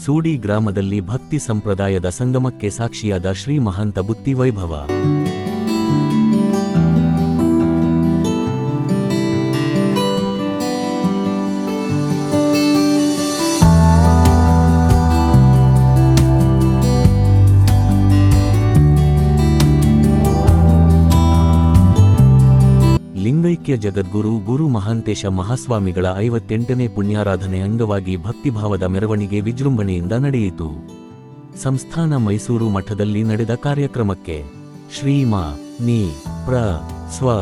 ಸೂಡಿ ಗ್ರಾಮದಲ್ಲಿ ಭಕ್ತಿ ಸಂಪ್ರದಾಯದ ಸಂಗಮಕ್ಕೆ ಸಾಕ್ಷಿಯಾದ ಶ್ರೀ ಮಹಾಂತ ಬುತ್ತಿ ವೈಭವ. ಲಿಂಗೈಕ್ಯ ಜಗದ್ಗುರು ಗುರು ಮಹಾಂತೇಶ ಮಹಾಸ್ವಾಮಿಗಳ 58ನೇ ಪುಣ್ಯಾರಾಧನೆ ಅಂಗವಾಗಿ ಭಕ್ತಿಭಾವದ ಮೆರವಣಿಗೆ ವಿಜೃಂಭಣೆಯಿಂದ ನಡೆಯಿತು. ಸಂಸ್ಥಾನ ಮೈಸೂರು ಮಠದಲ್ಲಿ ನಡೆದ ಕಾರ್ಯಕ್ರಮಕ್ಕೆ ಶ್ರೀಮ ನಿ ಪ್ರ ಸ್ವ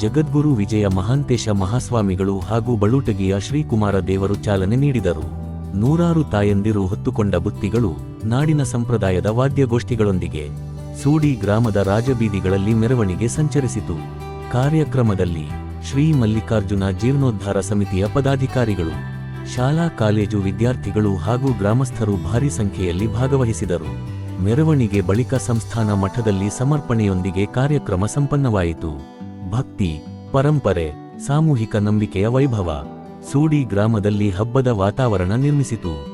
ಜಗದ್ಗುರು ವಿಜಯ ಮಹಾಂತೇಶ ಮಹಾಸ್ವಾಮಿಗಳು ಹಾಗೂ ಬಳುಟಗಿಯ ಶ್ರೀಕುಮಾರ ದೇವರು ಚಾಲನೆ ನೀಡಿದರು. ನೂರಾರು ತಾಯಂದಿರು ಹೊತ್ತುಕೊಂಡ ಬುತ್ತಿಗಳು ನಾಡಿನ ಸಂಪ್ರದಾಯದ ವಾದ್ಯಗೋಷ್ಠಿಗಳೊಂದಿಗೆ ಸೂಡಿ ಗ್ರಾಮದ ರಾಜಬೀದಿಗಳಲ್ಲಿ ಮೆರವಣಿಗೆ ಸಂಚರಿಸಿತು. ಕಾರ್ಯಕ್ರಮದಲ್ಲಿ ಶ್ರೀ ಮಲ್ಲಿಕಾರ್ಜುನ ಜೀರ್ಣೋದ್ಧಾರ ಸಮಿತಿಯ ಪದಾಧಿಕಾರಿಗಳು, ಶಾಲಾ ಕಾಲೇಜು ವಿದ್ಯಾರ್ಥಿಗಳು ಹಾಗೂ ಗ್ರಾಮಸ್ಥರು ಭಾರಿ ಸಂಖ್ಯೆಯಲ್ಲಿ ಭಾಗವಹಿಸಿದರು. ಮೆರವಣಿಗೆ ಬಳಿಕ ಸಂಸ್ಥಾನ ಮಠದಲ್ಲಿ ಸಮರ್ಪಣೆಯೊಂದಿಗೆ ಕಾರ್ಯಕ್ರಮ ಸಂಪನ್ನವಾಯಿತು. ಭಕ್ತಿ, ಪರಂಪರೆ, ಸಾಮೂಹಿಕ ನಂಬಿಕೆಯ ವೈಭವ ಸೂಡಿ ಗ್ರಾಮದಲ್ಲಿ ಹಬ್ಬದ ವಾತಾವರಣ ನಿರ್ಮಿಸಿತು.